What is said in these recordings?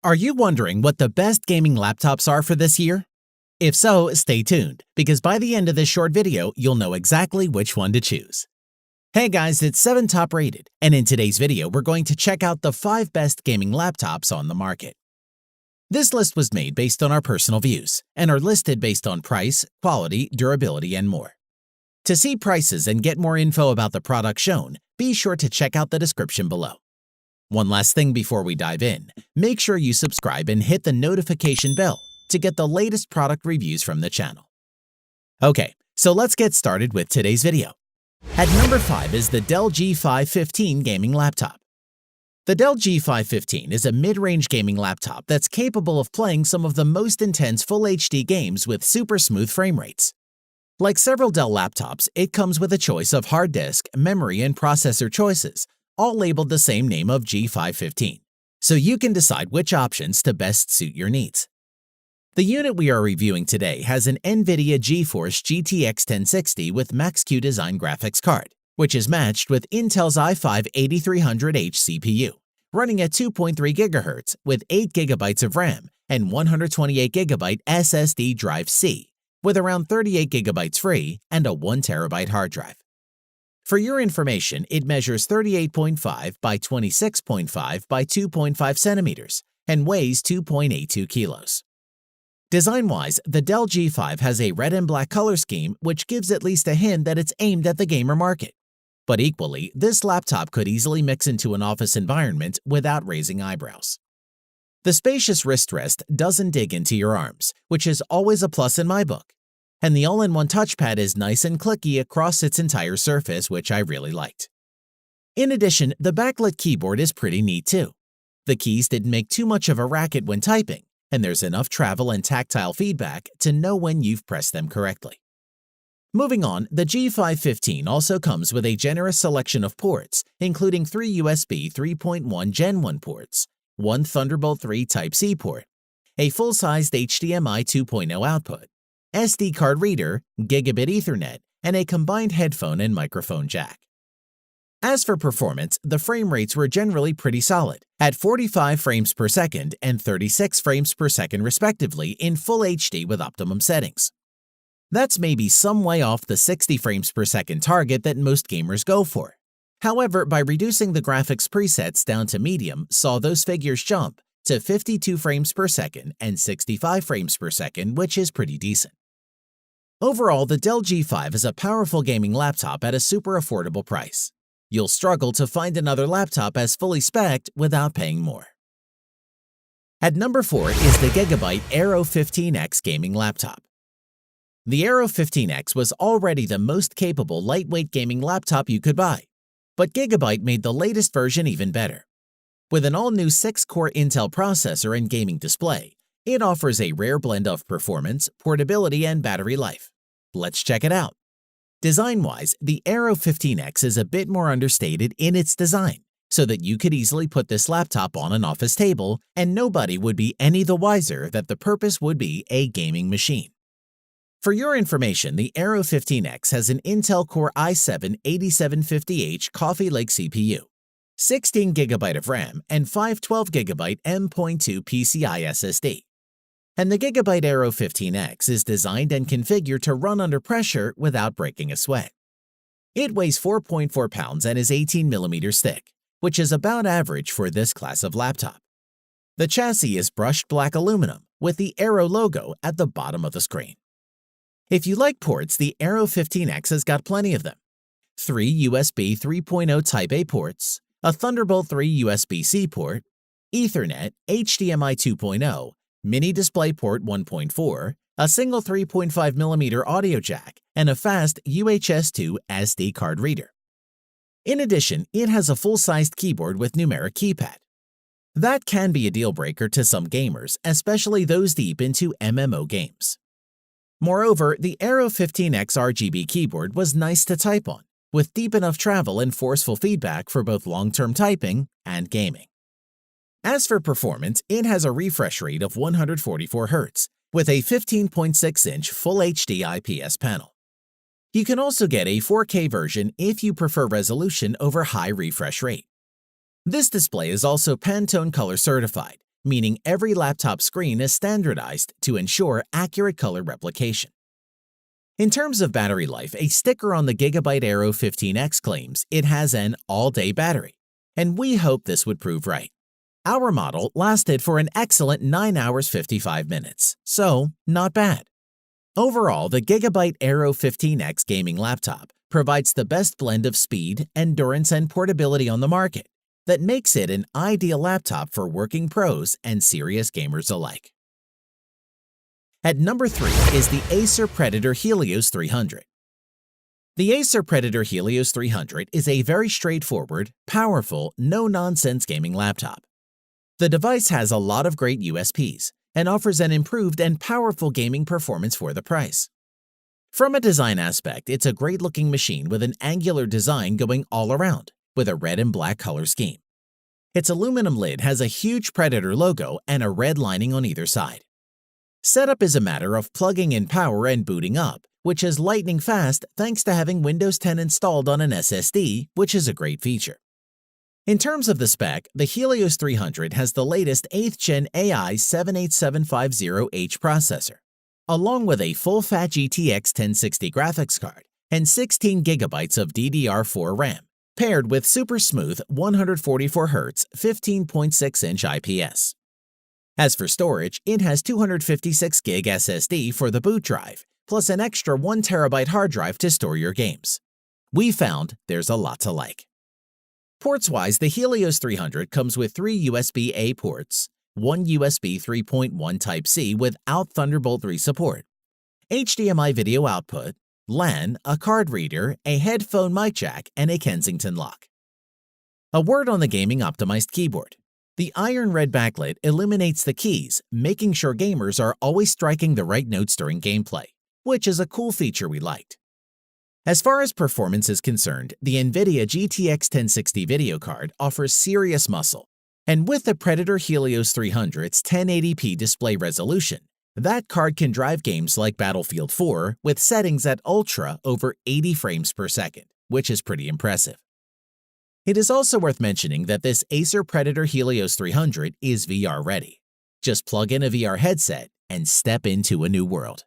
Are you wondering what the best gaming laptops are for this year? If so, stay tuned, because by the end of this short video, you'll know exactly which one to choose. Hey guys, it's 7 Top Rated, and in today's video, we're going to check out the 5 best gaming laptops on the market. This list was made based on our personal views, and are listed based on price, quality, durability, and more. To see prices and get more info about the product shown, be sure to check out the description below. One last thing before we dive in, make sure you subscribe and hit the notification bell to get the latest product reviews from the channel. Okay, so let's get started with today's video. At number 5 is the Dell G515 gaming laptop. The Dell G515 is a mid-range gaming laptop that's capable of playing some of the most intense Full HD games with super smooth frame rates. Like several Dell laptops, it comes with a choice of hard disk, memory, and processor choices, all labeled the same name of G515, so you can decide which options to best suit your needs. The unit we are reviewing today has an NVIDIA GeForce GTX 1060 with Max-Q design graphics card, which is matched with Intel's i5-8300H CPU, running at 2.3 GHz with 8 GB of RAM and 128 GB SSD drive C, with around 38 GB free and a 1 TB hard drive. For your information, it measures 38.5 by 26.5 by 2.5 centimeters and weighs 2.82 kilos. Design-wise, the Dell G5 has a red and black color scheme, which gives at least a hint that it's aimed at the gamer market. But equally, this laptop could easily mix into an office environment without raising eyebrows. The spacious wrist rest doesn't dig into your arms, which is always a plus in my book. And the all-in-one touchpad is nice and clicky across its entire surface, which I really liked. In addition, the backlit keyboard is pretty neat too. The keys didn't make too much of a racket when typing, and there's enough travel and tactile feedback to know when you've pressed them correctly. Moving on, the G515 also comes with a generous selection of ports, including 3 USB 3.1 Gen 1 ports, 1 Thunderbolt 3 Type-C port, a full-sized HDMI 2.0 output, SD card reader, Gigabit Ethernet, and a combined headphone and microphone jack. As for performance, the frame rates were generally pretty solid, at 45 frames per second and 36 frames per second respectively in Full HD with optimum settings. That's maybe some way off the 60 frames per second target that most gamers go for. However, by reducing the graphics presets down to medium, saw those figures jump to 52 frames per second and 65 frames per second, which is pretty decent. Overall, the Dell G5 is a powerful gaming laptop at a super affordable price. You'll struggle to find another laptop as fully spec'd without paying more. At number 4 is the Gigabyte Aero 15X gaming laptop. The Aero 15X was already the most capable lightweight gaming laptop you could buy, but Gigabyte made the latest version even better. With an all-new 6-core Intel processor and gaming display, it offers a rare blend of performance, portability, and battery life. Let's check it out. Design-wise, the Aero 15X is a bit more understated in its design, so that you could easily put this laptop on an office table and nobody would be any the wiser that the purpose would be a gaming machine. For your information, the Aero 15X has an Intel Core i7-8750H Coffee Lake CPU, 16 GB of RAM, and 512 GB M.2 PCI SSD. And the Gigabyte Aero 15X is designed and configured to run under pressure without breaking a sweat. It weighs 4.4 pounds and is 18 millimeters thick, which is about average for this class of laptop. The chassis is brushed black aluminum with the Aero logo at the bottom of the screen. If you like ports, the Aero 15X has got plenty of them. 3 USB 3.0 Type-A ports, a Thunderbolt 3 USB-C port, Ethernet, HDMI 2.0, Mini DisplayPort 1.4, a single 3.5mm audio jack, and a fast UHS-2 SD card reader. In addition, it has a full-sized keyboard with numeric keypad. That can be a deal-breaker to some gamers, especially those deep into MMO games. Moreover, the Aero 15X RGB keyboard was nice to type on, with deep enough travel and forceful feedback for both long-term typing and gaming. As for performance, it has a refresh rate of 144 Hz, with a 15.6-inch Full HD IPS panel. You can also get a 4K version if you prefer resolution over high refresh rate. This display is also Pantone color certified, meaning every laptop screen is standardized to ensure accurate color replication. In terms of battery life, a sticker on the Gigabyte Aero 15X claims it has an all-day battery, and we hope this would prove right. Our model lasted for an excellent 9 hours 55 minutes, so not bad. Overall, the Gigabyte Aero 15X gaming laptop provides the best blend of speed, endurance, and portability on the market that makes it an ideal laptop for working pros and serious gamers alike. At number 3 is the Acer Predator Helios 300. The Acer Predator Helios 300 is a very straightforward, powerful, no-nonsense gaming laptop. The device has a lot of great USPs and offers an improved and powerful gaming performance for the price. From a design aspect, it's a great-looking machine with an angular design going all around, with a red and black color scheme. Its aluminum lid has a huge Predator logo and a red lining on either side. Setup is a matter of plugging in power and booting up, which is lightning fast thanks to having Windows 10 installed on an SSD, which is a great feature. In terms of the spec, the Helios 300 has the latest 8th Gen AI 78750H processor, along with a full-fat GTX 1060 graphics card and 16 GB of DDR4 RAM, paired with super smooth 144Hz 15.6-inch IPS. As for storage, it has 256GB SSD for the boot drive, plus an extra 1TB hard drive to store your games. We found there's a lot to like. Ports-wise, the Helios 300 comes with 3 USB-A ports, 1 USB 3.1 Type-C without Thunderbolt 3 support, HDMI video output, LAN, a card reader, a headphone mic jack, and a Kensington lock. A word on the gaming-optimized keyboard. The iron red backlit illuminates the keys, making sure gamers are always striking the right notes during gameplay, which is a cool feature we liked. As far as performance is concerned, the NVIDIA GTX 1060 video card offers serious muscle, and with the Predator Helios 300's 1080p display resolution, that card can drive games like Battlefield 4 with settings at Ultra over 80 frames per second, which is pretty impressive. It is also worth mentioning that this Acer Predator Helios 300 is VR ready. Just plug in a VR headset and step into a new world.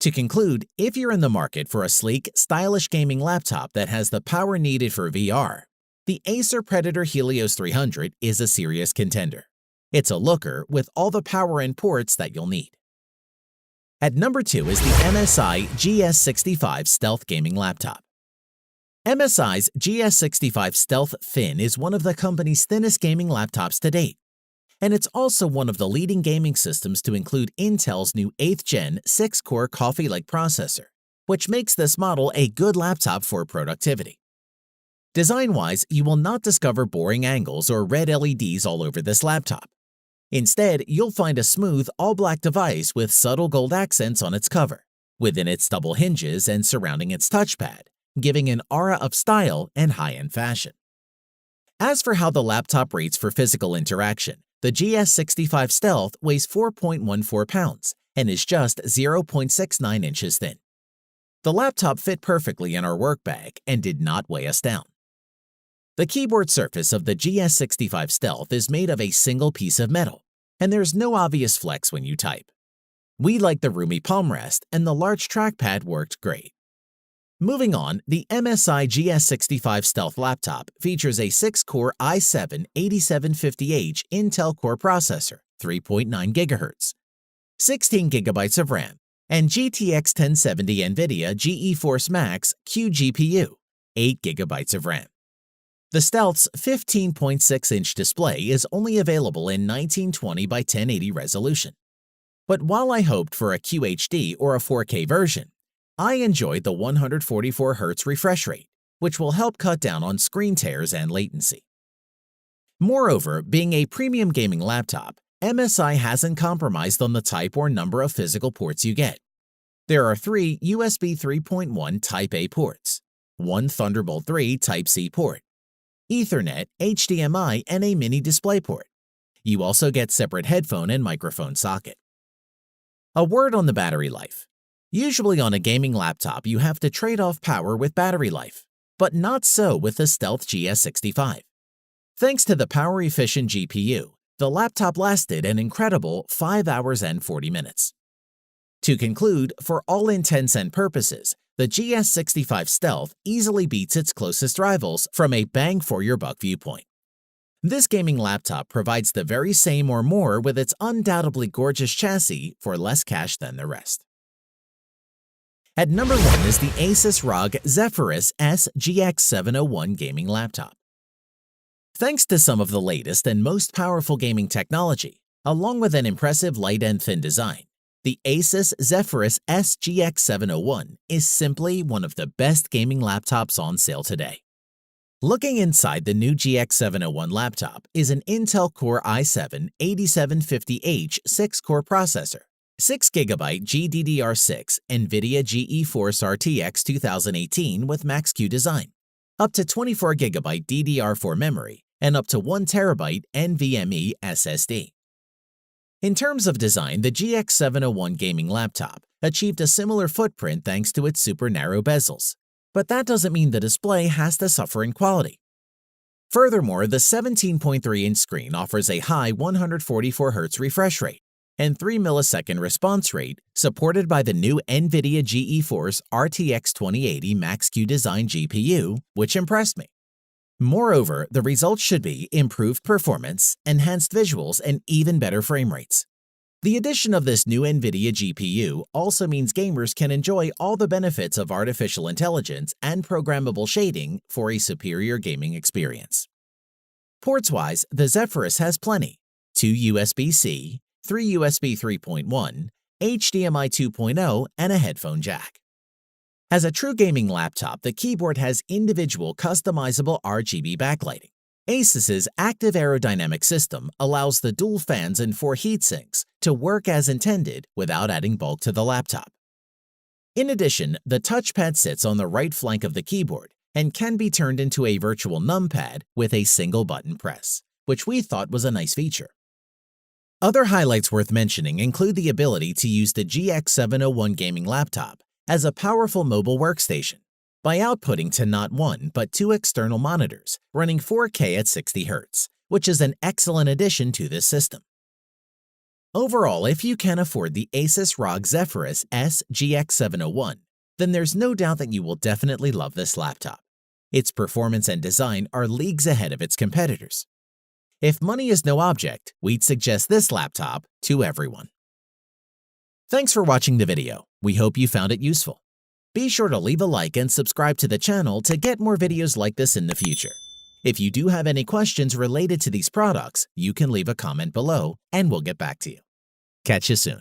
To conclude, if you're in the market for a sleek, stylish gaming laptop that has the power needed for VR, the Acer Predator Helios 300 is a serious contender. It's a looker with all the power and ports that you'll need. At number 2 is the MSI GS65 Stealth Gaming Laptop. MSI's GS65 Stealth Thin is one of the company's thinnest gaming laptops to date, and it's also one of the leading gaming systems to include Intel's new 8th Gen 6-core Coffee Lake processor, which makes this model a good laptop for productivity. Design-wise, you will not discover boring angles or red LEDs all over this laptop. Instead, you'll find a smooth, all-black device with subtle gold accents on its cover, within its double hinges and surrounding its touchpad, giving an aura of style and high-end fashion. As for how the laptop rates for physical interaction, the GS65 Stealth weighs 4.14 pounds and is just 0.69 inches thin. The laptop fit perfectly in our work bag and did not weigh us down. The keyboard surface of the GS65 Stealth is made of a single piece of metal, and there's no obvious flex when you type. We like the roomy palm rest, and the large trackpad worked great. Moving on, the MSI GS65 Stealth laptop features a 6-core i7-8750H Intel Core processor, 3.9 GHz, 16 GB of RAM, and GTX 1070 NVIDIA GeForce Max Q GPU, 8 GB of RAM. The Stealth's 15.6-inch display is only available in 1920 by 1080 resolution. But while I hoped for a QHD or a 4K version, I enjoyed the 144Hz refresh rate, which will help cut down on screen tears and latency. Moreover, being a premium gaming laptop, MSI hasn't compromised on the type or number of physical ports you get. There are 3 USB 3.1 Type-A ports, 1 Thunderbolt 3 Type-C port, Ethernet, HDMI, and a mini DisplayPort. You also get separate headphone and microphone socket. A word on the battery life. Usually on a gaming laptop, you have to trade off power with battery life, but not so with the Stealth GS65. Thanks to the power-efficient GPU, the laptop lasted an incredible 5 hours and 40 minutes. To conclude, for all intents and purposes, the GS65 Stealth easily beats its closest rivals from a bang-for-your-buck viewpoint. This gaming laptop provides the very same or more with its undoubtedly gorgeous chassis for less cash than the rest. At number 1 is the Asus ROG Zephyrus S GX701 gaming laptop. Thanks to some of the latest and most powerful gaming technology, along with an impressive light and thin design, the Asus Zephyrus S GX701 is simply one of the best gaming laptops on sale today. Looking inside the new GX701 laptop is an Intel Core i7-8750H 6-core processor, 6GB GDDR6 NVIDIA GeForce RTX 2018 with Max-Q design, up to 24GB DDR4 memory, and up to 1TB NVMe SSD. In terms of design, the GX701 gaming laptop achieved a similar footprint thanks to its super narrow bezels, but that doesn't mean the display has to suffer in quality. Furthermore, the 17.3-inch screen offers a high 144Hz refresh rate and 3 millisecond response rate supported by the new NVIDIA GeForce RTX 2080 Max-Q design GPU, which impressed me. Moreover, the results should be improved performance, enhanced visuals, and even better frame rates. The addition of this new NVIDIA GPU also means gamers can enjoy all the benefits of artificial intelligence and programmable shading for a superior gaming experience. Ports-wise, the Zephyrus has plenty: 2 USB-C, 3 USB 3.1, HDMI 2.0, and a headphone jack. As a true gaming laptop, the keyboard has individual customizable RGB backlighting. Asus's active aerodynamic system allows the dual fans and 4 heatsinks to work as intended without adding bulk to the laptop. In addition, the touchpad sits on the right flank of the keyboard and can be turned into a virtual numpad with a single button press, which we thought was a nice feature. Other highlights worth mentioning include the ability to use the GX701 gaming laptop as a powerful mobile workstation by outputting to not 1 but 2 external monitors running 4K at 60 Hz, which is an excellent addition to this system. Overall, if you can afford the Asus ROG Zephyrus S GX701, then there's no doubt that you will definitely love this laptop. Its performance and design are leagues ahead of its competitors. If money is no object, we'd suggest this laptop to everyone. Thanks for watching the video. We hope you found it useful. Be sure to leave a like and subscribe to the channel to get more videos like this in the future. If you do have any questions related to these products, you can leave a comment below and we'll get back to you. Catch you soon.